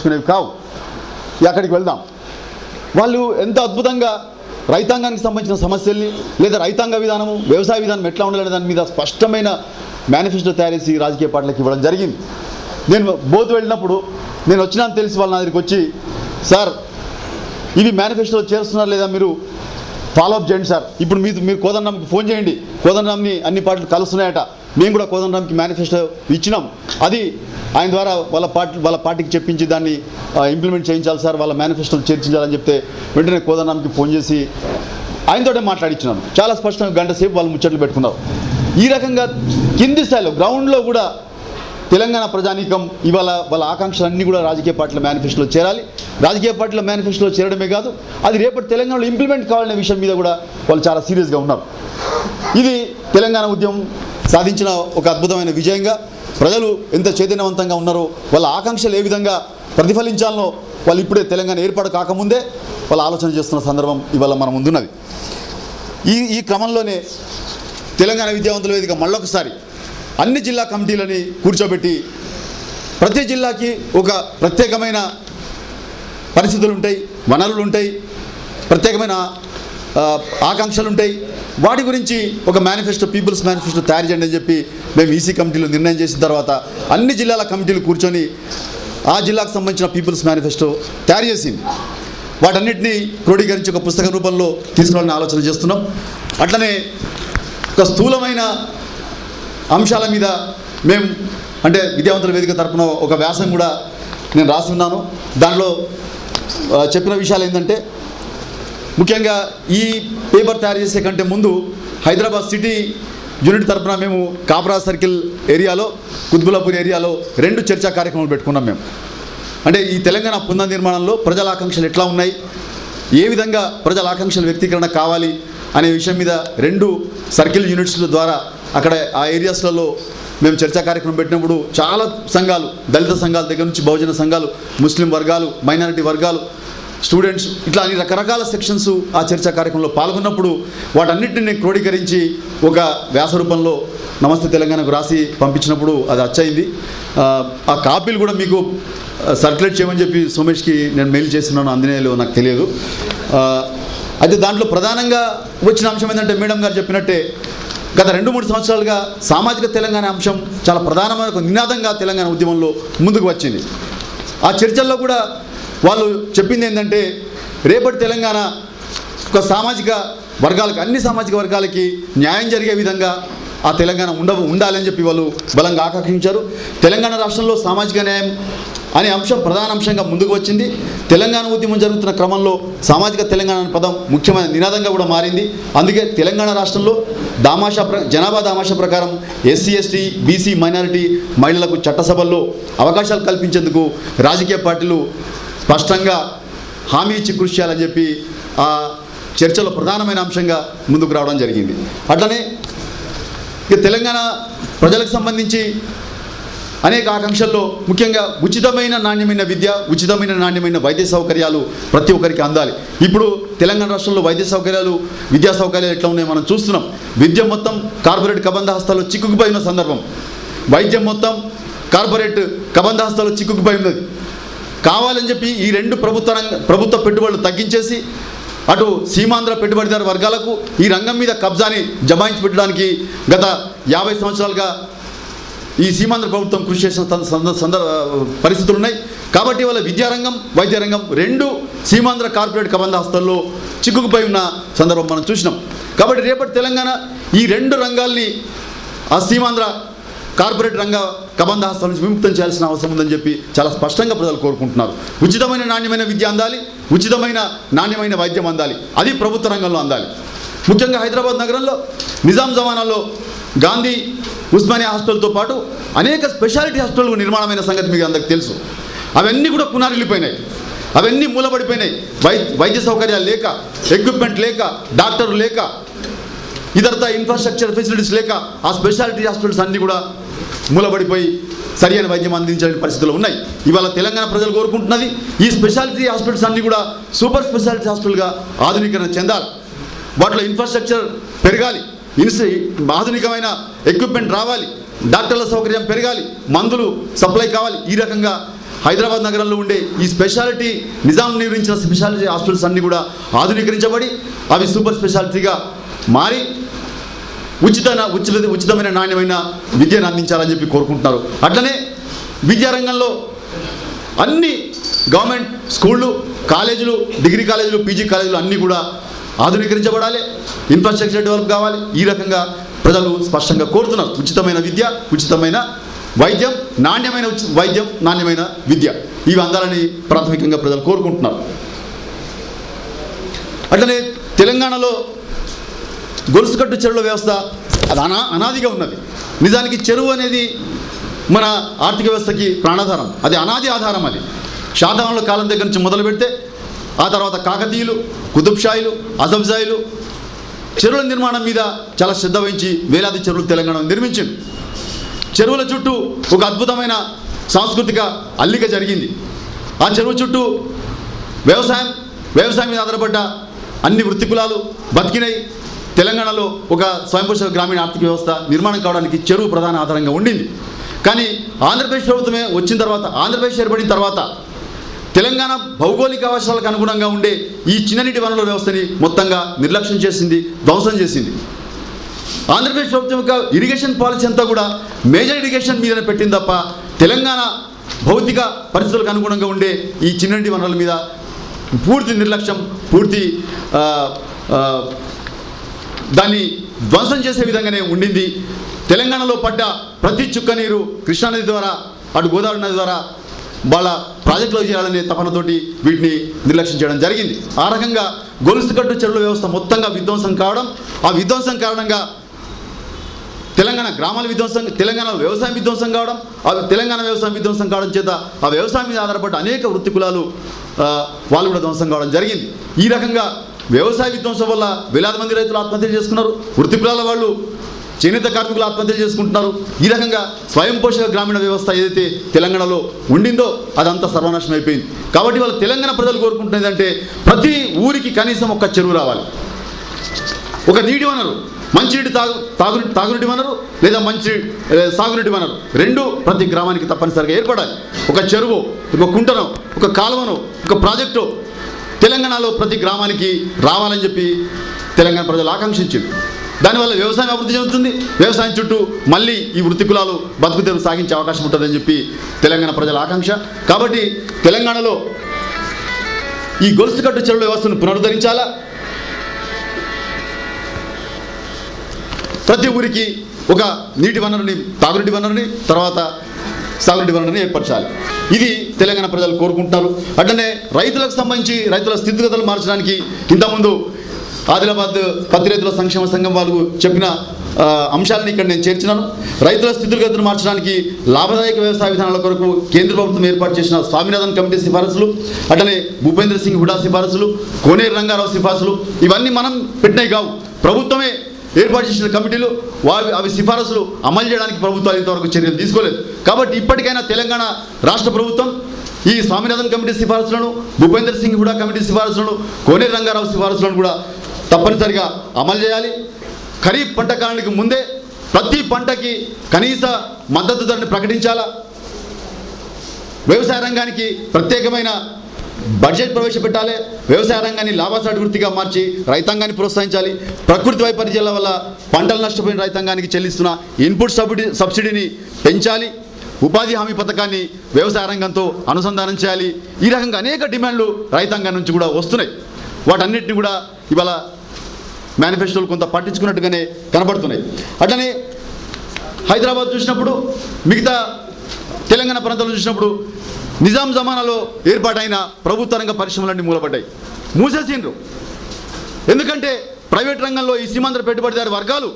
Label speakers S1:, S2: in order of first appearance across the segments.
S1: పట్టించుకునేవి కావు. అక్కడికి వెళ్దాం. వాళ్ళు ఎంత అద్భుతంగా రైతాంగానికి సంబంధించిన సమస్యల్ని లేదా రైతాంగ విధానము వ్యవసాయ విధానం ఎట్లా ఉండాలనే దాని మీద స్పష్టమైన మేనిఫెస్టో తయారు చేసి రాజకీయ పార్టీలకు ఇవ్వడం జరిగింది. నేను బోత్ వెళ్ళినప్పుడు నేను వచ్చినా తెలిసి వాళ్ళ నా దగ్గరికి వచ్చి, సార్ ఇవి మేనిఫెస్టోలో చేరుస్తున్నారు లేదా మీరు ఫాలోఅప్ చేయండి సార్, ఇప్పుడు మీరు కోదండరాంకి ఫోన్ చేయండి, కోదండరాంని అన్ని పార్టీలు కలుస్తున్నాయట, మేము కూడా కోదండరాంకి మేనిఫెస్టో ఇచ్చినాం, అది ఆయన ద్వారా వాళ్ళ పార్టీకి చెప్పించి దాన్ని ఇంప్లిమెంట్ చేయించాలి సార్, వాళ్ళ మేనిఫెస్టోలు చేర్చించాలని చెప్తే వెంటనే కోదండరాంకి ఫోన్ చేసి ఆయనతోటే మాట్లాడించినాను. చాలా స్పష్టంగా గంట సేపు వాళ్ళు ముచ్చట్లు పెట్టుకున్నారు. ఈ రకంగా కింది స్థాయిలో గ్రౌండ్లో కూడా తెలంగాణ ప్రజానీకం ఇవాళ వాళ్ళ ఆకాంక్షలన్నీ కూడా రాజకీయ పార్టీల మేనిఫెస్టోలో చేరాలి. రాజకీయ పార్టీల మేనిఫెస్టోలో చేరడమే కాదు, అది రేపటి తెలంగాణలో ఇంప్లిమెంట్ కావాలనే విషయం మీద కూడా వాళ్ళు చాలా సీరియస్గా ఉన్నారు. ఇది తెలంగాణ ఉద్యమం సాధించిన ఒక అద్భుతమైన విజయంగా, ప్రజలు ఎంత చైతన్యవంతంగా ఉన్నారో, వాళ్ళ ఆకాంక్షలు ఏ విధంగా ప్రతిఫలించాలనో వాళ్ళు ఇప్పుడే తెలంగాణ ఏర్పాటు కాకముందే వాళ్ళు ఆలోచన చేస్తున్న సందర్భం ఇవాళ మన ముందున్నది. ఈ క్రమంలోనే తెలంగాణ విద్యావంతుల వేదిక మళ్ళొకసారి అన్ని జిల్లా కమిటీలని కూర్చోబెట్టి ప్రతి జిల్లాకి ఒక ప్రత్యేకమైన పరిస్థితులు ఉంటాయి, వనరులు ఉంటాయి, ప్రత్యేకమైన ఆకాంక్షలు ఉంటాయి, వాటి గురించి ఒక మేనిఫెస్టో, పీపుల్స్ మేనిఫెస్టో తయారు చేయండి అని చెప్పి మేము ఈసీ కమిటీలో నిర్ణయం చేసిన తర్వాత అన్ని జిల్లాల కమిటీలు కూర్చొని ఆ జిల్లాకు సంబంధించిన పీపుల్స్ మేనిఫెస్టో తయారు చేసింది. వాటన్నిటినీ క్రోడీకరించి ఒక పుస్తక రూపంలో తీసుకురావాలని ఆలోచన చేస్తున్నాం. అట్లనే ఒక స్థూలమైన అంశాల మీద మేము అంటే విద్యావంతుల వేదిక తరపున ఒక వ్యాసం కూడా నేను రాసి ఉన్నాను. దాంట్లో చెప్పిన విషయాలు ఏంటంటే, ముఖ్యంగా ఈ పేపర్ తయారు చేసే కంటే ముందు హైదరాబాద్ సిటీ యూనిట్ తరపున మేము కాపరా సర్కిల్ ఏరియాలో, కుత్బులాపూర్ ఏరియాలో 2 చర్చా కార్యక్రమాలు పెట్టుకున్నాం మేము. అంటే ఈ తెలంగాణ పునర్నిర్మాణంలో ప్రజల ఆకాంక్షలు ఎట్లా ఉన్నాయి, ఏ విధంగా ప్రజల ఆకాంక్షల వ్యక్తీకరణ కావాలి అనే విషయం మీద 2 సర్కిల్ యూనిట్స్ల ద్వారా అక్కడ ఆ ఏరియాస్లలో మేము చర్చా కార్యక్రమం పెట్టినప్పుడు చాలా సంఘాలు, దళిత సంఘాల దగ్గర నుంచి బహుజన సంఘాలు, ముస్లిం వర్గాలు, మైనారిటీ వర్గాలు, స్టూడెంట్స్, ఇట్లా అన్ని రకరకాల సెక్షన్స్ ఆ చర్చా కార్యక్రమంలో పాల్గొన్నప్పుడు వాటన్నిటిని క్రోడీకరించి ఒక వ్యాస రూపంలో నమస్తే తెలంగాణకు రాసి పంపించినప్పుడు అది అచ్చయింది. ఆ కాపీలు కూడా మీకు సర్క్యులేట్ చేయమని చెప్పి సోమేష్కి నేను మెయిల్ చేస్తున్నాను, అందినేలో నాకు తెలియదు. అయితే దాంట్లో ప్రధానంగా వచ్చిన అంశం ఏంటంటే, మేడం గారు చెప్పినట్టే గత 2-3 సంవత్సరాలుగా సామాజిక తెలంగాణ అంశం చాలా ప్రధానమైన ఒక నినాదంగా తెలంగాణ ఉద్యమంలో ముందుకు వచ్చింది. ఆ చర్చల్లో కూడా వాళ్ళు చెప్పింది ఏంటంటే, రేపటి తెలంగాణ ఒక సామాజిక వర్గాలకి, అన్ని సామాజిక వర్గాలకి న్యాయం జరిగే విధంగా ఆ తెలంగాణ ఉండాలని చెప్పి వాళ్ళు బలంగా ఆకాంక్షించారు. తెలంగాణ రాష్ట్రంలో సామాజిక న్యాయం అనే అంశం ప్రధాన అంశంగా ముందుకు వచ్చింది. తెలంగాణ ఉద్యమం జరుగుతున్న క్రమంలో సామాజిక తెలంగాణ అనే పదం ముఖ్యమైన నినాదంగా కూడా మారింది. అందుకే తెలంగాణ రాష్ట్రంలో జనాభా దామాషా ప్రకారం ఎస్సీ, ఎస్టీ, బీసీ, మైనారిటీ మహిళలకు చట్టసభల్లో అవకాశాలు కల్పించేందుకు రాజకీయ పార్టీలు స్పష్టంగా హామీ ఇచ్చి కృషి చేయాలని చెప్పి ఆ చర్చలో ప్రధానమైన అంశంగా ముందుకు రావడం జరిగింది. అట్లనే ఇక తెలంగాణ ప్రజలకు సంబంధించి అనేక ఆకాంక్షల్లో ముఖ్యంగా ఉచితమైన నాణ్యమైన విద్య, ఉచితమైన నాణ్యమైన వైద్య సౌకర్యాలు ప్రతి ఒక్కరికి అందాలి. ఇప్పుడు తెలంగాణ రాష్ట్రంలో వైద్య సౌకర్యాలు, విద్యా సౌకర్యాలు ఎట్లా ఉన్నాయో మనం చూస్తున్నాం. విద్య మొత్తం కార్పొరేట్ కబంధ హస్తాల్లో చిక్కుకుపోయిన సందర్భం, వైద్యం మొత్తం కార్పొరేట్ కబంధ హస్తాల్లో చిక్కుకుపోయి ఉన్నది. కావాలని చెప్పి ఈ 2 ప్రభుత్వ పెట్టుబడులు తగ్గించేసి అటు సీమాంధ్ర పెట్టుబడిదారు వర్గాలకు ఈ రంగం మీద కబ్జాని జమాయించి పెట్టడానికి గత 50 సంవత్సరాలుగా ఈ సీమాంధ్ర ప్రభుత్వం కృషి చేసిన పరిస్థితులు ఉన్నాయి. కాబట్టి వాళ్ళ విద్యారంగం, వైద్య రంగం 2 సీమాంధ్ర కార్పొరేట్ కబంధ హస్తాల్లో చిక్కుకుపోయి ఉన్న సందర్భం మనం చూసినాం. కాబట్టి రేపటి తెలంగాణ ఈ 2 రంగాల్ని ఆ సీమాంధ్ర కార్పొరేట్ రంగ కబంధ హస్తాల నుంచి విముక్తం చేయాల్సిన అవసరం ఉందని చెప్పి చాలా స్పష్టంగా ప్రజలు కోరుకుంటున్నారు. ఉచితమైన నాణ్యమైన విద్య అందాలి, ఉచితమైన నాణ్యమైన వైద్యం అందాలి, అది ప్రభుత్వ రంగంలో అందాలి. ముఖ్యంగా హైదరాబాద్ నగరంలో నిజాం జమానాలో గాంధీ ఉస్మానియా హాస్పిటల్తో పాటు అనేక స్పెషాలిటీ హాస్పిటల్ నిర్మాణమైన సంగతి మీకు అందరికీ తెలుసు. అవన్నీ కూడా పునారిల్లిపోయినాయి, అవన్నీ మూలపడిపోయినాయి. వైద్య సౌకర్యాలు లేక, ఎక్విప్మెంట్ లేక, డాక్టర్లు లేక, ఇతరత ఇన్ఫ్రాస్ట్రక్చర్ ఫెసిలిటీస్ లేక ఆ స్పెషాలిటీ హాస్పిటల్స్ అన్నీ కూడా మూలబడిపోయి సరైన వైద్యం అందించలేని పరిస్థితులు ఉన్నాయి. ఇవాళ తెలంగాణ ప్రజలు కోరుకుంటున్నది ఈ స్పెషాలిటీ హాస్పిటల్స్ అన్నీ కూడా సూపర్ స్పెషాలిటీ హాస్పిటల్గా ఆధునీకరణ చెందాలి. వాటిలో ఇన్ఫ్రాస్ట్రక్చర్ పెరగాలి, ఆధునికమైన ఎక్విప్మెంట్ రావాలి, డాక్టర్ల సౌకర్యం పెరగాలి, మందులు సప్లై కావాలి. ఈ రకంగా హైదరాబాద్ నగరంలో ఉండే ఈ స్పెషాలిటీ నిజాం నిర్మించిన స్పెషాలిటీ హాస్పిటల్స్ అన్నీ కూడా ఆధునీకరించబడి అవి సూపర్ స్పెషాలిటీగా మారి ఉచితమైన నాణ్యమైన విద్యను అందించాలని చెప్పి కోరుకుంటున్నారు. అట్లనే విద్యారంగంలో అన్ని గవర్నమెంట్ స్కూళ్ళు, కాలేజీలు, డిగ్రీ కాలేజీలు, పీజీ కాలేజీలు అన్నీ కూడా ఆధునీకరించబడాలి, ఇన్ఫ్రాస్ట్రక్చర్ డెవలప్ కావాలి. ఈ రకంగా ప్రజలు స్పష్టంగా కోరుతున్నారు. ఉచితమైన విద్య, ఉచితమైన వైద్యం, నాణ్యమైన వైద్యం, నాణ్యమైన విద్య ఇవి అందాలని ప్రాథమికంగా ప్రజలు కోరుకుంటున్నారు. అట్లనే తెలంగాణలో గొలుసుకట్టు చెరువుల వ్యవస్థ అది అనాదిగా ఉన్నది. నిజానికి చెరువు అనేది మన ఆర్థిక వ్యవస్థకి ప్రాణాధారం, అది అనాది ఆధారం. అది శాతవాహనుల కాలం దగ్గర నుంచి మొదలు పెడితే ఆ తర్వాత కాకతీయులు, కుతుబ్షాయిలు, అసఫ్జాయిలు చెరువుల నిర్మాణం మీద చాలా శ్రద్ధ వహించి వేలాది చెరువులు తెలంగాణ నిర్మించింది. చెరువుల చుట్టూ ఒక అద్భుతమైన సాంస్కృతిక అల్లిక జరిగింది. ఆ చెరువు చుట్టూ వ్యవసాయం మీద ఆధారపడ్డ అన్ని వృత్తి కులాలు బతికినాయి. తెలంగాణలో ఒక స్వయంపోషక గ్రామీణ ఆర్థిక వ్యవస్థ నిర్మాణం కావడానికి చెరువు ప్రధాన ఆధారంగా ఉండింది. కానీ ఆంధ్రప్రదేశ్ ప్రభుత్వమే వచ్చిన తర్వాత, ఆంధ్రప్రదేశ్ ఏర్పడిన తర్వాత తెలంగాణ భౌగోళిక అవసరాలకు అనుగుణంగా ఉండే ఈ చిన్ననీటి వనరుల వ్యవస్థని మొత్తంగా నిర్లక్ష్యం చేసింది, ధ్వంసం చేసింది. ఆంధ్రప్రదేశ్ ప్రభుత్వం యొక్క ఇరిగేషన్ పాలసీ అంతా కూడా మేజర్ ఇరిగేషన్ మీదనే పెట్టింది తప్ప తెలంగాణ భౌతిక పరిస్థితులకు అనుగుణంగా ఉండే ఈ చిన్ననీటి వనరుల మీద పూర్తి నిర్లక్ష్యం, పూర్తి దాన్ని ధ్వంసం చేసే విధంగానే ఉండింది. తెలంగాణలో పడ్డ ప్రతి చుక్క నీరు కృష్ణానది ద్వారా, అటు గోదావరి నది ద్వారా వాళ్ళ ప్రాజెక్టులో చేయాలనే తపనతోటి వీటిని నిర్లక్ష్యం చేయడం జరిగింది. ఆ రకంగా గొలుసుకట్టు చెరువుల వ్యవస్థ మొత్తంగా విధ్వంసం కావడం, ఆ విధ్వంసం కారణంగా తెలంగాణ గ్రామాల విధ్వంసం, తెలంగాణ వ్యవసాయం విధ్వంసం కావడం, ఆ తెలంగాణ వ్యవసాయం విధ్వంసం కావడం చేత ఆ వ్యవసాయం మీద ఆధారపడ్డ అనేక వృత్తి కులాలు వాళ్ళు కూడా ధ్వంసం కావడం జరిగింది. ఈ రకంగా వ్యవసాయ విధ్వంసం వల్ల వేలాది మంది రైతులు ఆత్మహత్యలు చేసుకున్నారు, వృత్తి కులాల వాళ్ళు, చేనేత కార్మికులు ఆత్మహత్యలు చేసుకుంటున్నారు. ఈ రకంగా స్వయం పోషక గ్రామీణ వ్యవస్థ ఏదైతే తెలంగాణలో ఉండిందో అదంతా సర్వనాశనం అయిపోయింది. కాబట్టి వాళ్ళ తెలంగాణ ప్రజలు కోరుకుంటున్నది అంటే ప్రతి ఊరికి కనీసం ఒక చెరువు రావాలి, ఒక నీటి వనరు, మంచినీటి తాగునీటి వనరు లేదా మంచి సాగునీటి వనరు రెండు ప్రతి గ్రామానికి తప్పనిసరిగా ఏర్పడాలి. ఒక చెరువు, ఒక కుంటనో, ఒక కాలువనో, ఒక ప్రాజెక్టు తెలంగాణలో ప్రతి గ్రామానికి రావాలని చెప్పి తెలంగాణ ప్రజలు ఆకాంక్షించింది. దానివల్ల వ్యవసాయం అభివృద్ధి చెందుతుంది. వ్యవసాయం చుట్టూ మళ్ళీ ఈ వృత్తి కులాలు బతుకుతెరువు సాగించే అవకాశం ఉంటుందని చెప్పి తెలంగాణ ప్రజల ఆకాంక్ష. కాబట్టి తెలంగాణలో ఈ గొలుసుకట్టు చెరువుల వ్యవస్థను పునరుద్ధరించాలా, ప్రతి ఊరికి ఒక నీటి వనరుని, తాగునీటి వనరుని, తర్వాత సాగునీటి వనరుని ఏర్పరచాలి. ఇది తెలంగాణ ప్రజలు కోరుకుంటున్నారు. అట్లనే రైతులకు సంబంధించి రైతుల స్థితిగతులు మార్చడానికి ఇంతకుముందు ఆదిలాబాద్ పత్తి రైతుల సంక్షేమ సంఘం వాళ్ళు చెప్పిన అంశాలను ఇక్కడ నేను చేర్చినాను. రైతుల స్థితిగతులు మార్చడానికి లాభదాయక వ్యవసాయ విధానాల కొరకు కేంద్ర ప్రభుత్వం ఏర్పాటు చేసిన స్వామినాథన్ కమిటీ సిఫారసులు, అట్లనే భూపేంద్ర సింగ్ హుడా సిఫారసులు, కోనేరు రంగారావు సిఫారసులు ఇవన్నీ మనం పెట్టినవి కావు. ప్రభుత్వమే ఏర్పాటు చేసిన కమిటీలు, అవి సిఫారసులు అమలు చేయడానికి ప్రభుత్వాలు ఇంతవరకు చర్యలు తీసుకోలేదు. కాబట్టి ఇప్పటికైనా తెలంగాణ రాష్ట్ర ప్రభుత్వం ఈ స్వామినాథన్ కమిటీ సిఫారసులను, భూపేంద్ర సింగ్ హుడా కమిటీ సిఫారసులను, కోనేరు రంగారావు సిఫారసులను కూడా తప్పనిసరిగా అమలు చేయాలి. ఖరీఫ్ పంట కాలానికి ముందే ప్రతి పంటకి కనీస మద్దతు ధరని ప్రకటించాలా. వ్యవసాయ రంగానికి ప్రత్యేకమైన బడ్జెట్ ప్రవేశపెట్టాలి. వ్యవసాయ రంగాన్ని లాభసాటి వృత్తిగా మార్చి రైతాంగాన్ని ప్రోత్సహించాలి. ప్రకృతి వైపరీత్యాల వల్ల పంటలు నష్టపోయిన రైతాంగానికి చెల్లిస్తున్న ఇన్పుట్ సబ్సిడీని పెంచాలి. ఉపాధి హామీ పథకాన్ని వ్యవసాయ రంగంతో అనుసంధానం చేయాలి. ఈ రకంగా అనేక డిమాండ్లు రైతాంగం నుంచి కూడా వస్తున్నాయి. వాటన్నిటిని కూడా ఇవాళ మేనిఫెస్టోలు కొంత పట్టించుకున్నట్టుగానే కనబడుతున్నాయి. అట్లనే హైదరాబాద్ చూసినప్పుడు, మిగతా తెలంగాణ ప్రాంతాలు చూసినప్పుడు నిజాం జమానాలో ఏర్పాటైన ప్రభుత్వ రంగ పరిశ్రమలన్నీ మూలపడ్డాయి, మూసేసిండ్రు. ఎందుకంటే ప్రైవేట్ రంగంలో ఈ సీమాంధ్ర పెట్టుబడిదారు వర్గాలు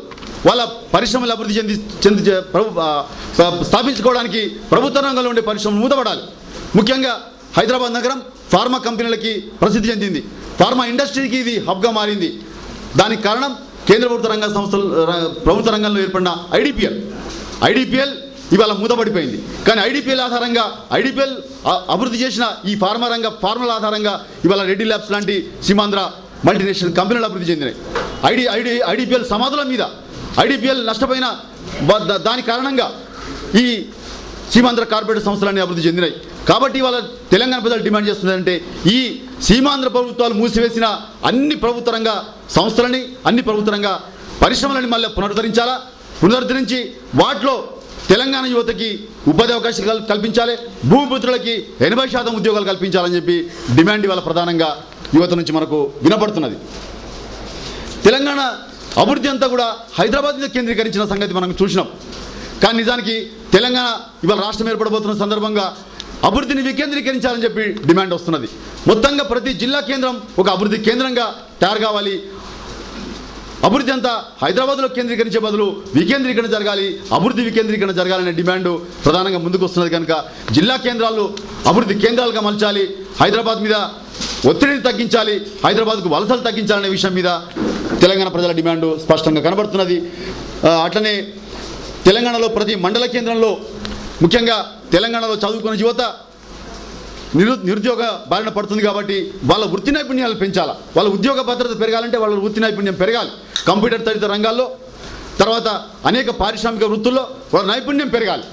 S1: వాళ్ళ పరిశ్రమలు అభివృద్ధి చెంది స్థాపించుకోవడానికి ప్రభుత్వ రంగంలో ఉండే పరిశ్రమలు మూతపడాలి. ముఖ్యంగా హైదరాబాద్ నగరం ఫార్మా కంపెనీలకి ప్రసిద్ధి చెందింది, ఫార్మా ఇండస్ట్రీకి ఇది హబ్గా మారింది. దానికి కారణం కేంద్ర ప్రభుత్వ రంగంలో ఏర్పడిన ఐడిపిఎల్ ఇవాళ మూతపడిపోయింది. కానీ ఐడిపిఎల్ ఆధారంగా, ఐడిపిఎల్ అభివృద్ధి చేసిన ఈ ఫార్ములా ఆధారంగా ఇవాళ రెడ్డి ల్యాబ్స్ లాంటి సీమాంధ్ర మల్టీనేషనల్ కంపెనీలు అభివృద్ధి చెందినాయి. ఐడిపిఎల్ సమాధుల మీద, ఐడిపిఎల్ నష్టపోయిన దాని కారణంగా ఈ సీమాంధ్ర కార్పొరేట్ సంస్థలన్నీ అభివృద్ధి చెందినాయి. కాబట్టి ఇవాళ తెలంగాణ ప్రజలు డిమాండ్ చేస్తున్నారంటే ఈ సీమాంధ్ర ప్రభుత్వాలు మూసివేసిన అన్ని ప్రభుత్వ రంగ సంస్థలని, అన్ని ప్రభుత్వ రంగ పరిశ్రమలని మళ్ళీ పునరుద్ధరించి వాటిలో తెలంగాణ యువతకి ఉపాధి అవకాశాలు కల్పించాలి, భూమిపుత్రులకి 80% ఉద్యోగాలు కల్పించాలని చెప్పి డిమాండ్ ఇవాళ ప్రధానంగా యువత నుంచి మనకు వినపడుతున్నది. తెలంగాణ అభివృద్ధి అంతా కూడా హైదరాబాద్ మీద కేంద్రీకరించిన సంగతి మనం చూసినాం. కానీ నిజానికి తెలంగాణ ఇవాళ రాష్ట్రం ఏర్పడబోతున్న సందర్భంగా అభివృద్ధిని వికేంద్రీకరించాలని చెప్పి డిమాండ్ వస్తున్నది. మొత్తంగా ప్రతి జిల్లా కేంద్రం ఒక అభివృద్ధి కేంద్రంగా తయారు కావాలి. అభివృద్ధి అంతా హైదరాబాద్లో కేంద్రీకరించే బదులు వికేంద్రీకరణ జరగాలి, అభివృద్ధి వికేంద్రీకరణ జరగాలనే డిమాండ్ ప్రధానంగా ముందుకు వస్తున్నది. కనుక జిల్లా కేంద్రాలు అభివృద్ధి కేంద్రాలుగా మలచాలి, హైదరాబాద్ మీద ఒత్తిడిని తగ్గించాలి, హైదరాబాద్కు వలసలు తగ్గించాలనే విషయం మీద తెలంగాణ ప్రజల డిమాండ్ స్పష్టంగా కనబడుతున్నది. అట్లనే తెలంగాణలో ప్రతి మండల కేంద్రంలో ముఖ్యంగా తెలంగాణలో చదువుకున్న యువత నిరుద్యోగ బారిన పడుతుంది కాబట్టి వాళ్ళ వృత్తి నైపుణ్యాలు పెంచాలి. వాళ్ళ ఉద్యోగ భద్రత పెరగాలంటే వాళ్ళ వృత్తి నైపుణ్యం పెరగాలి. కంప్యూటర్ తదితర రంగాల్లో, తర్వాత అనేక పారిశ్రామిక వృత్తుల్లో వాళ్ళ నైపుణ్యం పెరగాలి.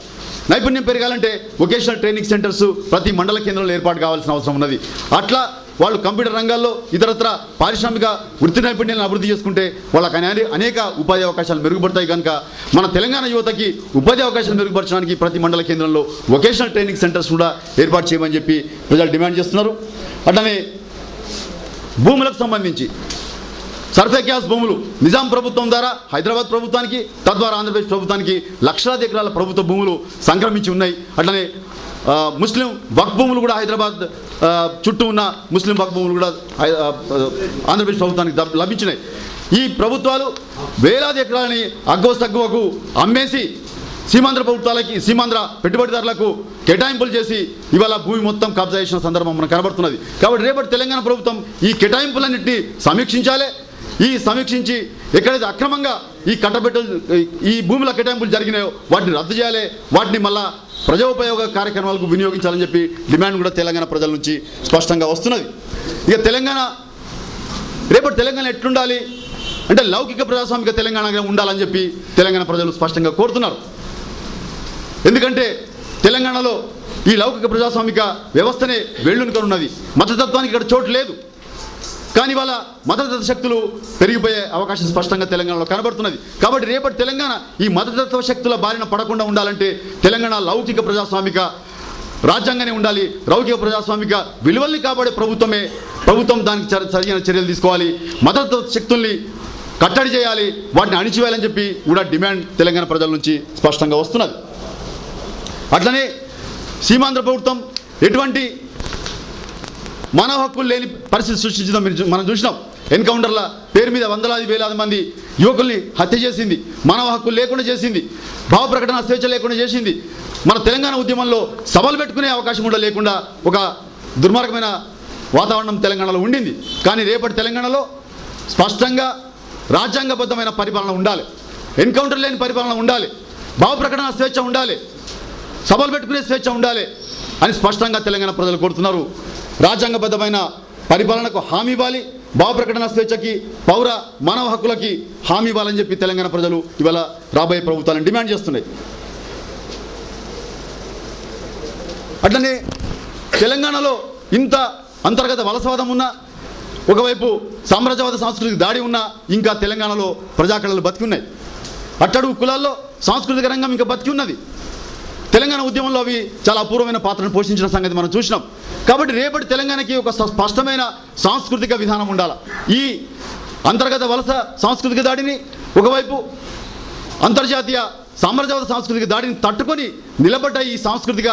S1: నైపుణ్యం పెరగాలంటే వొకేషనల్ ట్రైనింగ్ సెంటర్స్ ప్రతి మండల కేంద్రంలో ఏర్పాటు కావాల్సిన అవసరం ఉన్నది. అట్లా వాళ్ళు కంప్యూటర్ రంగాల్లో ఇతరత్ర పారిశ్రామిక వృత్తి నైపుణ్యాలను అభివృద్ధి చేసుకుంటే వాళ్ళకి అనేక ఉపాధి అవకాశాలు మెరుగుపడతాయి. కనుక మన తెలంగాణ యువతకి ఉపాధి అవకాశాలు మెరుగుపరచడానికి ప్రతి మండల కేంద్రంలో వొకేషనల్ ట్రైనింగ్ సెంటర్స్ కూడా ఏర్పాటు చేయమని చెప్పి ప్రజలు డిమాండ్ చేస్తున్నారు. అట్లనే భూములకు సంబంధించి సర్ఫే గ్యాస్ భూములు నిజాం ప్రభుత్వం ద్వారా హైదరాబాద్ ప్రభుత్వానికి, తద్వారా ఆంధ్రప్రదేశ్ ప్రభుత్వానికి లక్షలాది ఎకరాల ప్రభుత్వ భూములు సంక్రమించి ఉన్నాయి. అట్లనే ముస్లిం వక్ఫ్ భూములు కూడా హైదరాబాద్ చుట్టూ ఉన్న ముస్లిం వక్ఫ్ భూములు కూడా ఆంధ్రప్రదేశ్ ప్రభుత్వానికి లభించినాయి. ఈ ప్రభుత్వాలు వేలాది ఎకరాలని అగ్గవకు అమ్మేసి సీమాంధ్ర పెట్టుబడిదారులకు కేటాయింపులు చేసి ఇవాళ భూమి మొత్తం కబ్జా చేసిన సందర్భం మనకు కనబడుతున్నది. కాబట్టి రేపటి తెలంగాణ ప్రభుత్వం ఈ కేటాయింపులన్నింటినీ సమీక్షించాలి. ఈ సమీక్షించి ఎక్కడైతే అక్రమంగా ఈ భూముల కేటాయింపులు జరిగినాయో వాటిని రద్దు చేయాలి, వాటిని మళ్ళా ప్రజోపయోగ కార్యక్రమాలకు వినియోగించాలని చెప్పి డిమాండ్ కూడా తెలంగాణ ప్రజల నుంచి స్పష్టంగా వస్తున్నది. ఇక రేపటి తెలంగాణ ఎట్లుండాలి అంటే లౌకిక ప్రజాస్వామిక తెలంగాణగా ఉండాలని చెప్పి తెలంగాణ ప్రజలు స్పష్టంగా కోరుతున్నారు. ఎందుకంటే తెలంగాణలో ఈ లౌకిక ప్రజాస్వామిక వ్యవస్థనే వేళ్ళునుకొనున్నది. మతతత్వానికి ఇక్కడ చోటు లేదు. కానీ వాళ్ళ మతతత్వ శక్తులు పెరిగిపోయే అవకాశం స్పష్టంగా తెలంగాణలో కనబడుతున్నది. కాబట్టి రేపటి తెలంగాణ ఈ మతతత్వ శక్తుల బారిన పడకుండా ఉండాలంటే తెలంగాణ లౌకిక ప్రజాస్వామిక రాజ్యాంగానే ఉండాలి. లౌకిక ప్రజాస్వామిక విలువల్ని కాపాడే ప్రభుత్వం దానికి సరైన చర్యలు తీసుకోవాలి. మతతత్వ శక్తుల్ని కట్టడి చేయాలి, వాటిని అణిచివేయాలని చెప్పి కూడా డిమాండ్ తెలంగాణ ప్రజల నుంచి స్పష్టంగా వస్తున్నది. అట్లనే సీమాంధ్ర ప్రభుత్వం ఎటువంటి మానవ హక్కులు లేని పరిస్థితి సృష్టించడం మనం చూసినాం. ఎన్కౌంటర్ల పేరు మీద వేలాది మంది యువకుల్ని హత్య చేసింది, మానవ హక్కులు లేకుండా చేసింది, భావ ప్రకటన స్వేచ్ఛ లేకుండా చేసింది. మన తెలంగాణ ఉద్యమంలో సభలు పెట్టుకునే అవకాశం కూడా లేకుండా ఒక దుర్మార్గమైన వాతావరణం తెలంగాణలో ఉండింది. కానీ రేపటి తెలంగాణలో స్పష్టంగా రాజ్యాంగబద్ధమైన పరిపాలన ఉండాలి, ఎన్కౌంటర్ లేని పరిపాలన ఉండాలి, భావ ప్రకటన స్వేచ్ఛ ఉండాలి, సభలు పెట్టుకునే స్వేచ్ఛ ఉండాలి అని స్పష్టంగా తెలంగాణ ప్రజలు కోరుతున్నారు. రాజ్యాంగబద్ధమైన పరిపాలనకు హామీ ఇవ్వాలి, భావ ప్రకటన స్వేచ్ఛకి, పౌర మానవ హక్కులకి హామీ ఇవ్వాలని చెప్పి తెలంగాణ ప్రజలు ఇవాళ రాబోయే ప్రభుత్వాలను డిమాండ్ చేస్తున్నాయి. అట్లనే తెలంగాణలో ఇంత అంతర్గత వలసవాదం ఉన్నా, ఒకవైపు సామ్రాజ్యవాద సాంస్కృతిక దాడి ఉన్నా ఇంకా తెలంగాణలో ప్రజాకళలు బతికి ఉన్నాయి. అట్టడుగు కులాల్లో సాంస్కృతిక రంగం ఇంకా బతికి ఉన్నది. తెలంగాణ ఉద్యమంలో అవి చాలా అపూర్వమైన పాత్రను పోషించిన సంగతి మనం చూసినాం. కాబట్టి రేపటి తెలంగాణకి ఒక స్పష్టమైన సాంస్కృతిక విధానం ఉండాలి. ఈ అంతర్గత వలస సాంస్కృతిక దాడిని, ఒకవైపు అంతర్జాతీయ సామ్రాజ్యవాద సాంస్కృతిక దాడిని తట్టుకొని నిలబడ్డ ఈ సాంస్కృతిక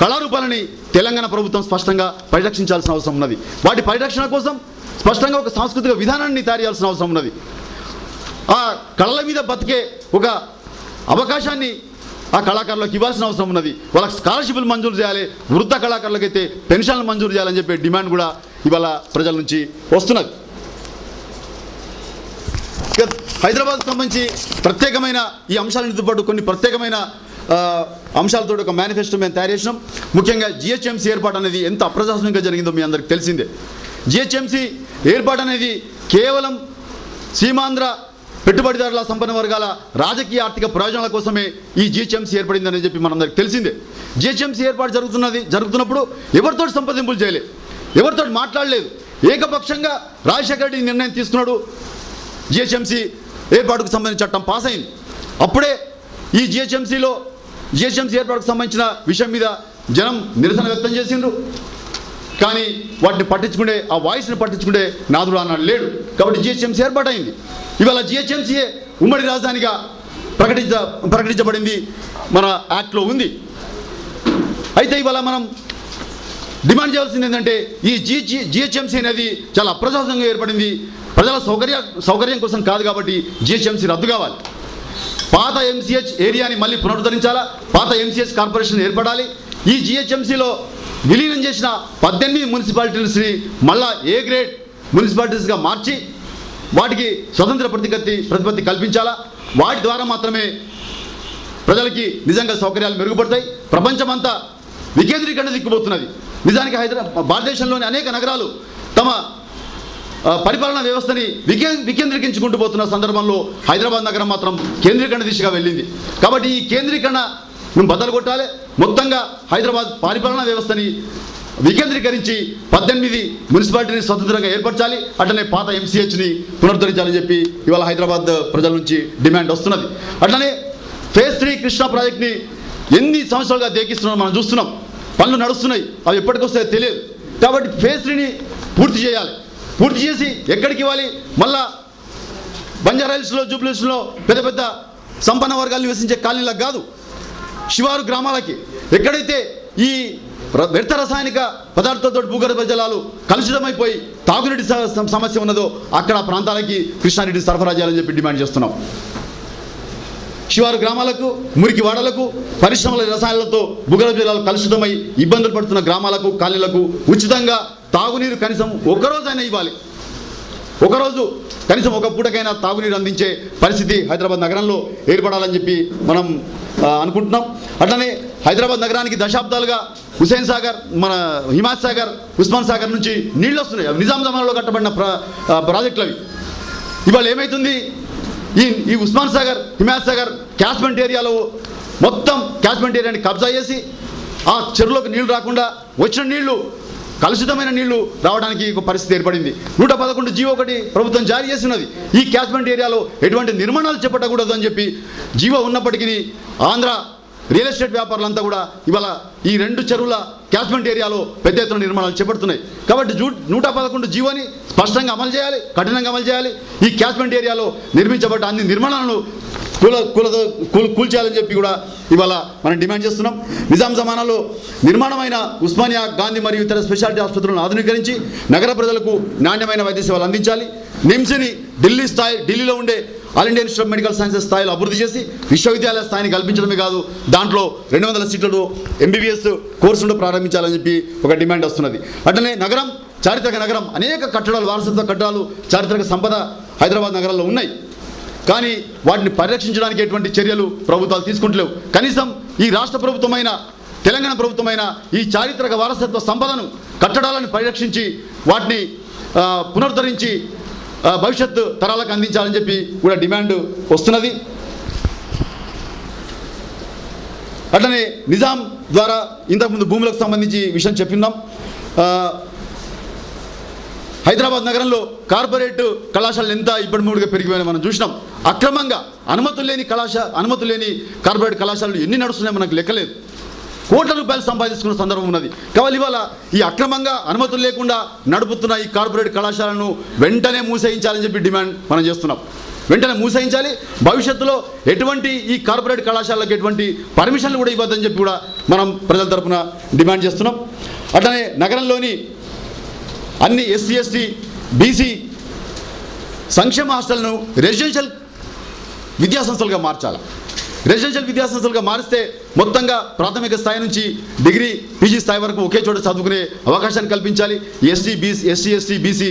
S1: కళారూపాలని తెలంగాణ ప్రభుత్వం స్పష్టంగా పరిరక్షించాల్సిన అవసరం ఉన్నది. వాటి పరిరక్షణ కోసం స్పష్టంగా ఒక సాంస్కృతిక విధానాన్ని తయారు చేయాల్సిన అవసరం ఉన్నది. ఆ కళల మీద బతికే ఒక అవకాశాన్ని ఆ కళాకారులకు ఇవ్వాల్సిన అవసరం ఉన్నది. వాళ్ళకి స్కాలర్షిప్లు మంజూరు చేయాలి, వృద్ధ కళాకారులకైతే పెన్షన్లు మంజూరు చేయాలని చెప్పే డిమాండ్ కూడా ఇవాళ ప్రజల నుంచి వస్తున్నది. హైదరాబాద్కు సంబంధించి ప్రత్యేకమైన ఈ అంశాలతో పాటు కొన్ని ప్రత్యేకమైన అంశాలతో ఒక మేనిఫెస్టో మేము తయారు చేసినాం. ముఖ్యంగా జిహెచ్ఎంసీ ఏర్పాటు అనేది ఎంత అప్రజాస్వామికంగా జరిగిందో మీ అందరికీ తెలిసిందే. జిహెచ్ఎంసీ ఏర్పాటు అనేది కేవలం సీమాంధ్ర పెట్టుబడిదారుల సంపన్న వర్గాల రాజకీయ ఆర్థిక ప్రయోజనాల కోసమే ఈ జిహెచ్ఎంసీ ఏర్పడిందని చెప్పి మనందరికి తెలిసిందే. జిహెచ్ఎంసీ ఏర్పాటు జరుగుతున్నప్పుడు ఎవరితో సంప్రదింపులు చేయలేదు, ఎవరితో మాట్లాడలేదు. ఏకపక్షంగా రాజశేఖర రెడ్డి నిర్ణయం తీసుకున్నాడు. జిహెచ్ఎంసీ ఏర్పాటుకు సంబంధించిన చట్టం పాస్ అయింది. అప్పుడే ఈ జిహెచ్ఎంసీ ఏర్పాటుకు సంబంధించిన విషయం మీద జనం నిరసన వ్యక్తం చేసిండ్రు. కానీ వాటిని పట్టించుకుంటే, ఆ వాయిస్ని పట్టించుకుంటే నాదుడు అన్నాడు లేడు. కాబట్టి జిహెచ్ఎంసీ ఏర్పాటైంది. ఇవాళ జిహెచ్ఎంసీయే ఉమ్మడి రాజధానిగా ప్రకటించబడింది, మన యాక్ట్లో ఉంది. అయితే ఇవాళ మనం డిమాండ్ చేయాల్సింది ఏంటంటే, ఈ జిహెచ్ఎంసీ అనేది చాలా అప్రజాస్వామ్యంగా ఏర్పడింది. ప్రజల సౌకర్యం కోసం కాదు. కాబట్టి జిహెచ్ఎంసీ రద్దు కావాలి. పాత ఎంసీహెచ్ ఏరియాని మళ్ళీ పునరుద్ధరించాలా, పాత ఎంసీహెచ్ కార్పొరేషన్ ఏర్పడాలి. ఈ జిహెచ్ఎంసీలో విలీనం చేసిన 18 మున్సిపాలిటీస్ని మళ్ళా ఏ గ్రేడ్ మున్సిపాలిటీస్గా మార్చి వాటికి స్వతంత్ర ప్రతిపత్తి కల్పించాలా. వాటి ద్వారా మాత్రమే ప్రజలకి నిజంగా సౌకర్యాలు మెరుగుపడతాయి. ప్రపంచమంతా వికేంద్రీకరణ దిక్కుపోతున్నది. నిజానికి భారతదేశంలోని అనేక నగరాలు తమ పరిపాలనా వ్యవస్థని వికేంద్రీకరించుకుంటూ పోతున్న సందర్భంలో హైదరాబాద్ నగరం మాత్రం కేంద్రీకరణ దిశగా వెళ్ళింది. కాబట్టి ఈ కేంద్రీకరణ మేము బద్దలు కొట్టాలి. మొత్తంగా హైదరాబాద్ పరిపాలనా వ్యవస్థని వికేంద్రీకరించి 18 మున్సిపాలిటీని స్వతంత్రంగా ఏర్పరచాలి. అట్లనే పాత ఎంసీహెచ్ని పునరుద్ధరించాలని చెప్పి ఇవాళ హైదరాబాద్ ప్రజల నుంచి డిమాండ్ వస్తున్నది. అట్లనే ఫేజ్ 3 కృష్ణా ప్రాజెక్ట్ని ఎన్ని సంవత్సరాలుగా దేకిస్తున్నారో మనం చూస్తున్నాం. పనులు నడుస్తున్నాయి, అవి ఎప్పటికొస్తాయో తెలియదు. కాబట్టి ఫేజ్ 3ని పూర్తి చేయాలి. పూర్తి చేసి ఎక్కడికి ఇవ్వాలి? మళ్ళా బంజారాహిల్స్లో, జూబ్లీహిల్స్లో పెద్ద పెద్ద సంపన్న వర్గాలు నివసించే కాలనీలకు కాదు, శివారు గ్రామాలకి. ఎక్కడైతే ఈ వ్యర్థ రసాయనిక పదార్థాలతో భూగర్భ జలాలు కలుషితమైపోయి తాగునీటి సమస్య ఉన్నదో అక్కడ ప్రాంతాలకి కృష్ణానీటిని సరఫరా చేయాలని చెప్పి డిమాండ్ చేస్తున్నాం. శివారు గ్రామాలకు, మురికి వాడలకు, పరిశ్రమల రసాయనాలతో భూగర్భ జలాలు కలుషితమై ఇబ్బందులు పడుతున్న గ్రామాలకు, కాలనీలకు ఉచితంగా తాగునీరు కనీసం ఒకరోజైనా ఇవ్వాలి. ఒకరోజు కనీసం ఒక పూటకైనా తాగునీరు అందించే పరిస్థితి హైదరాబాద్ నగరంలో ఏర్పడాలని చెప్పి మనం అనుకుంటున్నాం. అట్లనే హైదరాబాద్ నగరానికి దశాబ్దాలుగా హుసేన్ సాగర్, మన హిమాయత్ సాగర్, ఉస్మాన్ సాగర్ నుంచి నీళ్ళు వస్తున్నాయి. నిజాం జమానాలో కట్టబడిన ప్రాజెక్టులు అవి. ఇవాళ ఏమవుతుంది? ఈ ఉస్మాన్ సాగర్, హిమాయత్ సాగర్ క్యాచ్మెంట్ ఏరియాలో మొత్తం క్యాచ్మెంట్ ఏరియాని కబ్జా చేసి ఆ చెరువులోకి నీళ్లు రాకుండా, వచ్చిన నీళ్లు కలుషితమైన నీళ్లు రావడానికి ఒక పరిస్థితి ఏర్పడింది. 111 జీవో ఒకటి ప్రభుత్వం జారీ చేస్తున్నది. ఈ క్యాచ్మెంట్ ఏరియాలో ఎటువంటి నిర్మాణాలు చేపట్టకూడదు అని చెప్పి జీవో ఉన్నప్పటికీ ఆంధ్ర రియల్ ఎస్టేట్ వ్యాపారులంతా కూడా ఇవాళ ఈ 2 చెరువుల క్యాచ్మెంట్ ఏరియాలో పెద్ద ఎత్తున నిర్మాణాలు చేపడుతున్నాయి. కాబట్టి 111 జీవోని స్పష్టంగా అమలు చేయాలి, కఠినంగా అమలు చేయాలి. ఈ క్యాచ్మెంట్ ఏరియాలో నిర్మించబడ్డ అన్ని నిర్మాణాలను కూల్చేయాలని చెప్పి కూడా ఇవాళ మనం డిమాండ్ చేస్తున్నాం. నిజాం జమానాలో నిర్మాణమైన ఉస్మానియా, గాంధీ మరియు ఇతర స్పెషాలిటీ ఆసుపత్రులను ఆధునీకరించి నగర ప్రజలకు నాణ్యమైన వైద్య సేవలు అందించాలి. నిమ్స్ని ఢిల్లీలో ఉండే all India institute of medical sciences స్థాయిలో అభివృద్ధి చేసి విశ్వవిద్యాలయ స్థాయిని కల్పించడమే కాదు, దాంట్లో 200 సీట్లతో ఎంబీబీఎస్ కోర్సును ప్రారంభించాలని చెప్పి ఒక డిమాండ్ వస్తున్నది. అట్లనే నగరం చారిత్రక నగరం, అనేక కట్టడాలు, వారసత్వ కట్టడాలు, చారిత్రక సంపద హైదరాబాద్ నగరంలో ఉన్నాయి. కానీ వాటిని పరిరక్షించడానికి ఎటువంటి చర్యలు ప్రభుత్వాలు తీసుకుంటలేవు. కనీసం ఈ రాష్ట్ర ప్రభుత్వమైన, తెలంగాణ ప్రభుత్వమైన ఈ చారిత్రక వారసత్వ సంపదను, కట్టడాలను పరిరక్షించి వాటిని పునరుద్ధరించి భవిష్యత్తు తరాలకు అందించాలని చెప్పి కూడా డిమాండ్ వస్తున్నది. అట్లనే నిజాం ద్వారా ఇంతకుముందు భూములకు సంబంధించి విషయం చెప్పినాం. హైదరాబాద్ నగరంలో కార్పొరేట్ కళాశాలలు ఎంత ఇబ్బడిముడిగా పెరిగిపోయినా మనం చూసినాం. అక్రమంగా అనుమతులు లేని కార్పొరేట్ కళాశాలలు ఎన్ని నడుస్తున్నాయో మనకు లెక్కలేదు. కోట్ల రూపాయలు సంపాదించుకున్న సందర్భం ఉన్నది. కాబట్టి ఇవాళ ఈ అక్రమంగా అనుమతులు లేకుండా నడుపుతున్న ఈ కార్పొరేట్ కళాశాలను వెంటనే మూసేయించాలని చెప్పి డిమాండ్ మనం చేస్తున్నాం. వెంటనే మూసేయించాలి. భవిష్యత్తులో ఎటువంటి ఈ కార్పొరేట్ కళాశాలకు ఎటువంటి పర్మిషన్లు కూడా ఇవ్వద్దని చెప్పి కూడా మనం ప్రజల తరఫున డిమాండ్ చేస్తున్నాం. అట్లనే నగరంలోని అన్ని ఎస్సీ, ఎస్టీ, బీసీ సంక్షేమ హాస్టల్ను రెసిడెన్షియల్ విద్యాసంస్థలుగా మార్చాలి. రెసిడెన్షియల్ విద్యాసంస్థలుగా మారిస్తే మొత్తంగా ప్రాథమిక స్థాయి నుంచి డిగ్రీ, పీజీ స్థాయి వరకు ఒకే చోట చదువుకునే అవకాశాన్ని కల్పించాలి. ఎస్సీ, ఎస్టీ, బీసీ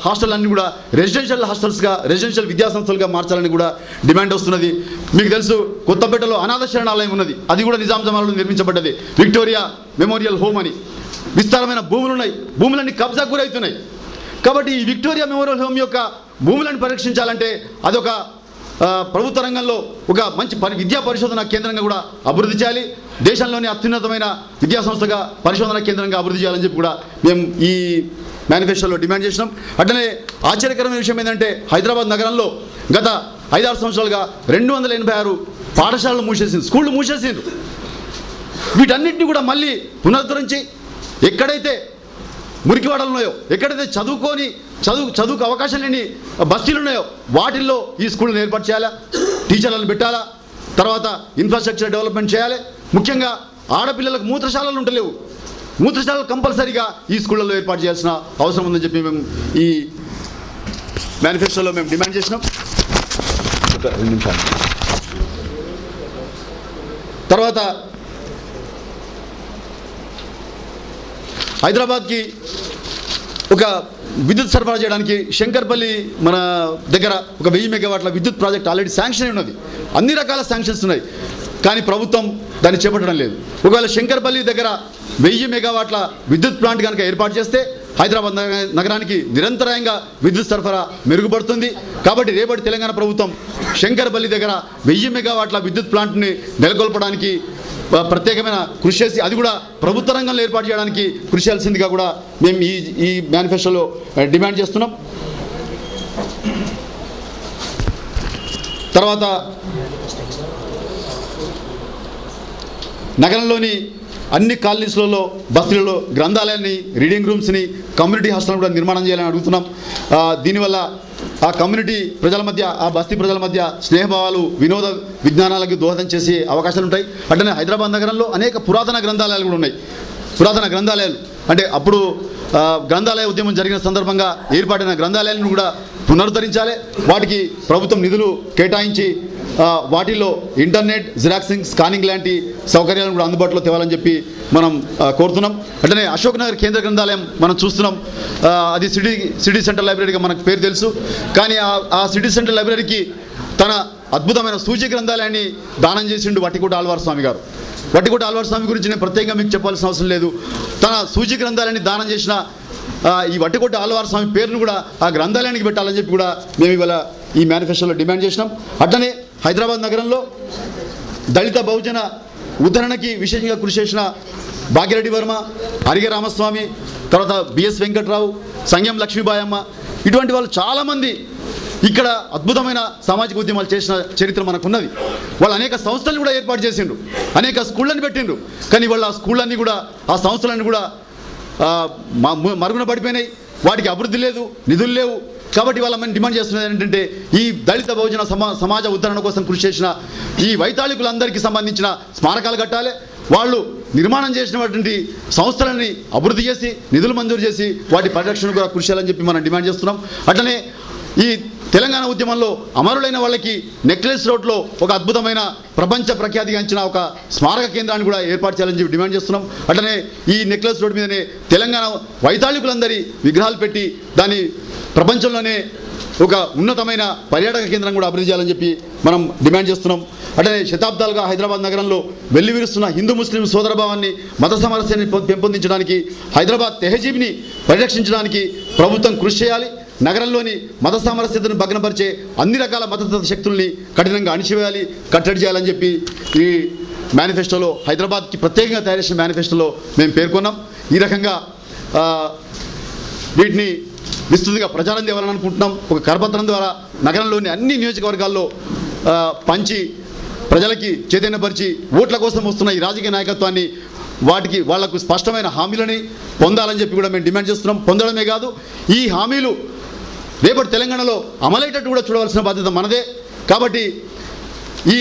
S1: హాస్టల్ అన్నీ కూడా రెసిడెన్షియల్ విద్యాసంస్థలుగా మార్చాలని కూడా డిమాండ్ వస్తున్నది. మీకు తెలుసు, కొత్తపేటలో అనాథ శరణాలయం ఉన్నది. అది కూడా నిజాం జమానాలో నిర్మించబడ్డది. విక్టోరియా మెమోరియల్ హోమ్ అని విస్తారమైన భూములు ఉన్నాయి. భూములన్నీ కబ్జాకు గురవుతున్నాయి. కాబట్టి ఈ విక్టోరియా మెమోరియల్ హోమ్ యొక్క భూములను పరిరక్షించాలంటే అదొక ప్రభుత్వ రంగంలో ఒక మంచి విద్యా పరిశోధన కేంద్రంగా కూడా అభివృద్ధి చేయాలి. దేశంలోని అత్యున్నతమైన విద్యా సంస్థగా పరిశోధన కేంద్రంగా అభివృద్ధి చేయాలని చెప్పి కూడా మేము ఈ మేనిఫెస్టోలో డిమాండ్ చేసినాం. అట్లనే ఆశ్చర్యకరమైన విషయం ఏంటంటే హైదరాబాద్ నగరంలో గత 5-6 సంవత్సరాలుగా 286 పాఠశాలలు మూసేసింది, స్కూళ్ళు మూసేసిండ్రు. వీటన్నిటిని కూడా మళ్ళీ పునరుద్ధరించి ఎక్కడైతే మురికివాడలు ఉన్నాయో, ఎక్కడైతే చదువుకు అవకాశం లేని బస్తీలు ఉన్నాయో వాటిల్లో ఈ స్కూళ్ళను ఏర్పాటు చేయాలా, టీచర్లను పెట్టాలా, తర్వాత ఇన్ఫ్రాస్ట్రక్చర్ డెవలప్మెంట్ చేయాలి. ముఖ్యంగా ఆడపిల్లలకు మూత్రశాలలు ఉండలేవు, మూత్రశాలలు కంపల్సరీగా ఈ స్కూళ్ళల్లో ఏర్పాటు చేయాల్సిన అవసరం ఉందని చెప్పి మేము ఈ మేనిఫెస్టోలో మేము డిమాండ్ చేసినాం. ఒక 2 నిమిషాలు. తర్వాత హైదరాబాద్కి ఒక విద్యుత్ సరఫరా చేయడానికి శంకర్పల్లి మన దగ్గర ఒక 1000 మెగావాట్ల విద్యుత్ ప్రాజెక్ట్ ఆల్రెడీ శాంక్షన్ అయి ఉన్నది. అన్ని రకాల శాంక్షన్స్ ఉన్నాయి, కానీ ప్రభుత్వం దాన్ని చేపట్టడం లేదు. ఒకవేళ శంకర్పల్లి దగ్గర 1000 మెగావాట్ల విద్యుత్ ప్లాంట్ కనుక ఏర్పాటు చేస్తే హైదరాబాద్ నగరానికి నిరంతరాయంగా విద్యుత్ సరఫరా మెరుగుపడుతుంది. కాబట్టి రేపటి తెలంగాణ ప్రభుత్వం శంకర్పల్లి దగ్గర 1000 మెగావాట్ల విద్యుత్ ప్లాంట్ని నెలకొల్పడానికి ప్రత్యేకమైన కృషి చేసి అది కూడా ప్రభుత్వ రంగంలో ఏర్పాటు చేయడానికి కృషి చేయాల్సిందిగా కూడా మేము ఈ మేనిఫెస్టోలో డిమాండ్ చేస్తున్నాం. తర్వాత నగరంలోని అన్ని కాలనీస్లలో బస్తీలలో గ్రంథాలయాన్ని, రీడింగ్ రూమ్స్ని, కమ్యూనిటీ హాస్టల్ని కూడా నిర్మాణం చేయాలని అడుగుతున్నాం. దీనివల్ల ఆ కమ్యూనిటీ ప్రజల మధ్య, ఆ బస్తీ ప్రజల మధ్య స్నేహభావాలు, వినోద విజ్ఞానాలకు దోహదం చేసే అవకాశాలు ఉంటాయి. అట్లనే హైదరాబాద్ నగరంలో అనేక పురాతన గ్రంథాలయాలు కూడా ఉన్నాయి. పురాతన గ్రంథాలయాలు అంటే అప్పుడు గ్రంథాలయ ఉద్యమం జరిగిన సందర్భంగా ఏర్పాటైన గ్రంథాలయాలను కూడా పునరుద్ధరించాలి. వాటికి ప్రభుత్వం నిధులు కేటాయించి వాటిలో ఇంటర్నెట్, జిరాక్సింగ్, స్కానింగ్ లాంటి సౌకర్యాలను కూడా అందుబాటులో తేవాలని చెప్పి మనం కోరుతున్నాం. అట్లనే అశోక్ నగర్ కేంద్ర గ్రంథాలయం మనం చూస్తున్నాం. అది సిటీ సెంట్రల్ లైబ్రరీగా మనకు పేరు తెలుసు. కానీ ఆ సిటీ సెంట్రల్ లైబ్రరీకి తన అద్భుతమైన సూచి గ్రంథాలయాన్ని దానం చేసిండు వట్టికోట ఆళ్వార్ స్వామి గారు. వట్టికోట ఆళ్వార్ స్వామి గురించి నేను ప్రత్యేకంగా మీకు చెప్పాల్సిన అవసరం లేదు. తన సూచి గ్రంథాలయాన్ని దానం చేసిన ఈ వట్టికోట ఆళ్వార్ స్వామి పేరును కూడా ఆ గ్రంథాలయానికి పెట్టాలని చెప్పి కూడా మేము ఇవాళ ఈ మేనిఫెస్టోలో డిమాండ్ చేసినాం. అట్లనే హైదరాబాద్ నగరంలో దళిత బహుజన ఉద్ధరణకి విశేషంగా కృషి చేసిన భాగ్యరెడ్డి వర్మ, అరిగ రామస్వామి, తర్వాత బిఎస్ వెంకట్రావు, సంగం లక్ష్మీబాయమ్మ, ఇటువంటి వాళ్ళు చాలామంది ఇక్కడ అద్భుతమైన సామాజిక ఉద్యమాలు చేసిన చరిత్ర మనకున్నది. వాళ్ళు అనేక సంస్థలను కూడా ఏర్పాటు చేసిండ్రు, అనేక స్కూళ్ళని పెట్టిండ్రు. కానీ వాళ్ళు ఆ స్కూళ్ళన్నీ కూడా, ఆ సంస్థలన్నీ కూడా మరుగున పడిపోయినాయి. వాటికి అభివృద్ధి లేదు, నిధులు లేవు. కాబట్టి వాళ్ళ మనం డిమాండ్ చేస్తున్నది ఏంటంటే ఈ దళిత బహుజన సమాజ ఉద్ధరణ కోసం కృషి చేసిన ఈ వైతాళికులందరికీ సంబంధించిన స్మారకాలు కట్టాలి. వాళ్ళు నిర్మాణం చేసినటువంటి సంస్థలని అభివృద్ధి చేసి నిధులు మంజూరు చేసి వాటి పరిరక్షణకు కూడా కృషి చేయాలని చెప్పి మనం డిమాండ్ చేస్తున్నాం. అట్లనే ఈ తెలంగాణ ఉద్యమంలో అమరులైన వాళ్ళకి నెక్లెస్ రోడ్లో ఒక అద్భుతమైన ప్రపంచ ప్రఖ్యాతిగాంచిన ఒక స్మారక కేంద్రాన్ని కూడా ఏర్పాటు చేయాలని చెప్పి డిమాండ్ చేస్తున్నాం. అట్లనే ఈ నెక్లెస్ రోడ్ మీదనే తెలంగాణ వైతాళికులందరి విగ్రహాలు పెట్టి దాన్ని ప్రపంచంలోనే ఒక ఉన్నతమైన పర్యాటక కేంద్రం కూడా అభివృద్ధి చేయాలని చెప్పి మనం డిమాండ్ చేస్తున్నాం. అట్లనే శతాబ్దాలుగా హైదరాబాద్ నగరంలో వెల్లివిరుస్తున్న హిందూ ముస్లిం సోదరభావాన్ని, మత సామరస్యాన్ని పెంపొందించడానికి, హైదరాబాద్ తెహజీబ్ని పరిరక్షించడానికి ప్రభుత్వం కృషి చేయాలి. నగరంలోని మత సామరస్యతను భగ్నపరిచే అన్ని రకాల మతతత్వ శక్తుల్ని కఠినంగా అణిచివేయాలి, కట్టడి చేయాలని చెప్పి ఈ మేనిఫెస్టోలో, హైదరాబాద్కి ప్రత్యేకంగా తయారు చేసిన మేనిఫెస్టోలో మేము పేర్కొన్నాం. ఈ రకంగా వీటిని విస్తృతంగా ప్రచారం చేయాలని అనుకుంటున్నాం. ఒక కరపత్రం ద్వారా నగరంలోని అన్ని నియోజకవర్గాల్లో పంచి ప్రజలకి చైతన్యపరిచి ఓట్ల కోసం వస్తున్న ఈ రాజకీయ నాయకత్వాన్ని వాళ్లకు స్పష్టమైన హామీలని పొందాలని చెప్పి కూడా మేము డిమాండ్ చేస్తున్నాం. పొందడమే కాదు, ఈ హామీలు రేపటి తెలంగాణలో అమలయ్యేటట్టు కూడా చూడవలసిన బాధ్యత మనదే. కాబట్టి ఈ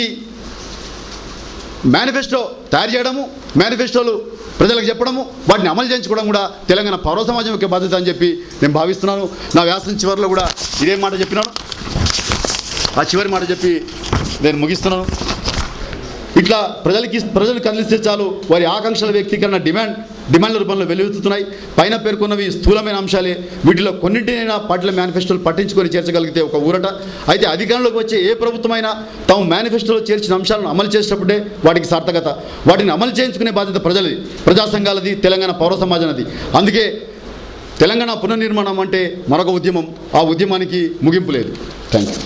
S1: మేనిఫెస్టో తయారు చేయడము, మేనిఫెస్టోలు ప్రజలకు చెప్పడము, వాటిని అమలు చేయించుకోవడం కూడా తెలంగాణ పౌర సమాజం యొక్క బాధ్యత అని చెప్పి నేను భావిస్తున్నాను. నా వ్యాసం చివరిలో కూడా ఇదే మాట చెప్పినాను. ఆ చివరి మాట చెప్పి నేను ముగిస్తున్నాను. ఇట్లా ప్రజలు కదిలిస్తే చాలు వారి ఆకాంక్షల వ్యక్తీకరణ డిమాండ్ల రూపంలో వెలువెత్తుతున్నాయి. పైన పేర్కొన్నవి స్థూలమైన అంశాలే. వీటిలో కొన్నింటినైనా పార్టీల మేనిఫెస్టోలు పట్టించుకొని చేర్చగలిగితే ఒక ఊరట. అయితే అధికారంలోకి వచ్చే ఏ ప్రభుత్వమైనా తాము మేనిఫెస్టోలో చేర్చిన అంశాలను అమలు చేసేటప్పుడే వాటికి సార్థకత. వాటిని అమలు చేయించుకునే బాధ్యత ప్రజలది, ప్రజా సంఘాలది, తెలంగాణ పౌర సమాజానిది. అందుకే తెలంగాణ పునర్నిర్మాణం అంటే మరొక ఉద్యమం, ఆ ఉద్యమానికి ముగింపు లేదు. Thank you.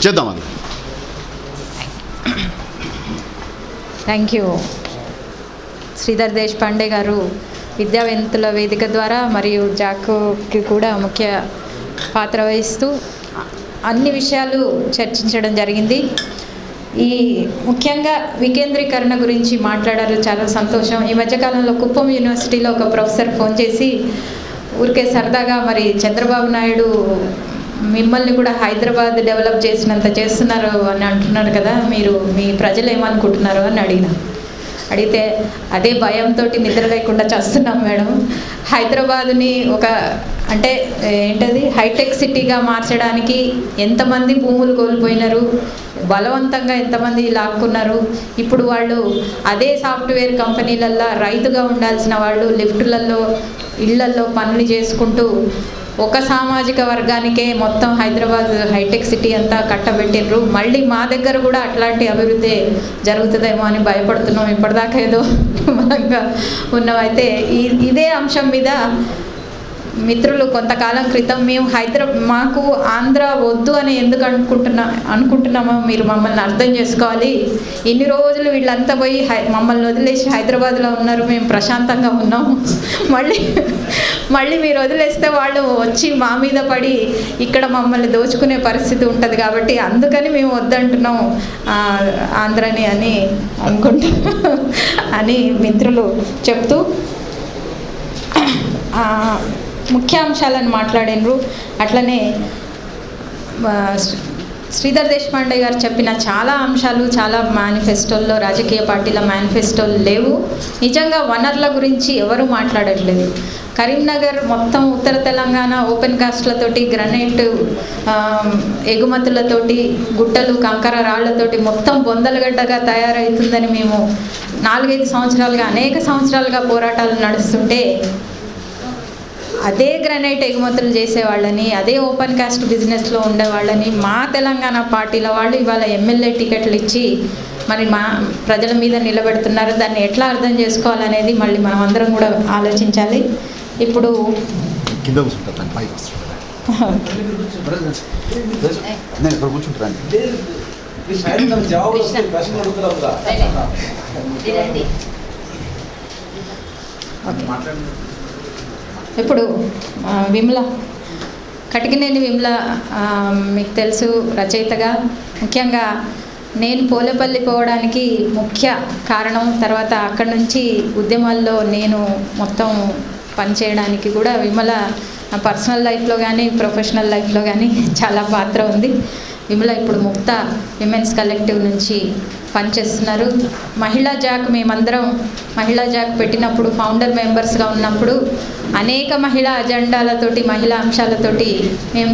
S1: చేద్దాం అది.
S2: Thank you. శ్రీధర్ దేశపాండే గారు విద్యావేత్తల వేదిక ద్వారా మరియు జాక్కి కూడా ముఖ్య పాత్ర వహిస్తూ అన్ని విషయాలు చర్చించడం జరిగింది. ఈ ముఖ్యంగా వికేంద్రీకరణ గురించి మాట్లాడారు, చాలా సంతోషం. ఈ మధ్యకాలంలో కుప్పం యూనివర్సిటీలో ఒక ప్రొఫెసర్ ఫోన్ చేసి ఊరికే సరదాగా మరి చంద్రబాబు నాయుడు మిమ్మల్ని కూడా హైదరాబాద్ డెవలప్ చేసినంత చేస్తున్నారు అని అంటున్నారు కదా, మీరు మీ ప్రజలు ఏమనుకుంటున్నారు అని అడిగితే అదే భయంతో నిద్ర లేకుండా చేస్తున్నాం మేడం. హైదరాబాద్ని ఒక అంటే ఏంటది హైటెక్ సిటీగా మార్చడానికి ఎంతమంది భూములు కోల్పోయినారు, బలవంతంగా ఎంతమంది లాక్కున్నారు. ఇప్పుడు వాళ్ళు అదే సాఫ్ట్వేర్ కంపెనీలల్లో రైతుగా ఉండాల్సిన వాళ్ళు లిఫ్టులలో ఇళ్లల్లో పనులు చేసుకుంటూ ఒక సామాజిక వర్గానికే మొత్తం హైదరాబాద్ హైటెక్ సిటీ అంతా కట్టబెట్టిర్రు. మళ్ళీ మా దగ్గర కూడా అట్లాంటి అభివృద్ధి జరుగుతుందేమో అని భయపడుతున్నాం. ఇప్పటిదాకా ఏదో బలంగా ఉన్నామైతే ఇదే అంశం మీద మిత్రులు కొంతకాలం క్రితం మేము మాకు ఆంధ్ర వద్దు అని ఎందుకు అనుకుంటున్నామో మీరు మమ్మల్ని అర్థం చేసుకోవాలి. ఇన్ని రోజులు వీళ్ళంతా పోయి మమ్మల్ని వదిలేసి హైదరాబాద్లో ఉన్నారు, మేము ప్రశాంతంగా ఉన్నాం. మళ్ళీ మీరు వదిలేస్తే వాళ్ళు వచ్చి మా మీద పడి ఇక్కడ మమ్మల్ని దోచుకునే పరిస్థితి ఉంటుంది. కాబట్టి అందుకని మేము వద్దంటున్నాం ఆంధ్రని అని అని మిత్రులు చెప్తూ ముఖ్యాంశాలను మాట్లాడినరు. అట్లనే శ్రీధర్ దేశపాండే గారు చెప్పిన చాలా అంశాలు చాలా మేనిఫెస్టోల్లో రాజకీయ పార్టీల మేనిఫెస్టోలు లేవు. నిజంగా వనరుల గురించి ఎవరు మాట్లాడట్లేదు. కరీంనగర్ మొత్తం ఉత్తర తెలంగాణ ఓపెన్ కాస్ట్లతోటి గ్రనైట్ ఎగుమతులతోటి గుట్టలు కంకర రాళ్లతోటి మొత్తం బొందలగడ్డగా తయారవుతుందని మేము 4-5 సంవత్సరాలుగా అనేక సంవత్సరాలుగా పోరాటాలు నడుస్తుంటే అదే గ్రనైట్ ఎగుమతులు చేసేవాళ్ళని అదే ఓపెన్ కాస్ట్ బిజినెస్లో ఉండేవాళ్ళని మా తెలంగాణ పార్టీల వాళ్ళు ఇవాళ ఎమ్మెల్యే టికెట్లు ఇచ్చి మరి మా ప్రజల మీద నిలబెడుతున్నారు. దాన్ని ఎట్లా అర్థం చేసుకోవాలనేది మళ్ళీ మనం అందరం కూడా ఆలోచించాలి. ఇప్పుడు ఇప్పుడు విమల కటికినేని విమల మీకు తెలుసు రచయితగా, ముఖ్యంగా నేను పోలేపల్లి పోవడానికి ముఖ్య కారణం, తర్వాత అక్కడి నుంచి ఉద్యమాల్లో నేను మొత్తం పనిచేయడానికి కూడా విమల నా పర్సనల్ లైఫ్లో కానీ ప్రొఫెషనల్ లైఫ్లో కానీ చాలా పాత్ర ఉంది. విమల ఇప్పుడు ముక్త విమెన్స్ కలెక్టివ్ నుంచి పనిచేస్తున్నారు. మహిళా జాక్ మేమందరం మహిళా జాక్ పెట్టినప్పుడు ఫౌండర్ మెంబర్స్గా ఉన్నప్పుడు అనేక మహిళా అజెండాలతోటి మహిళా అంశాలతోటి మేము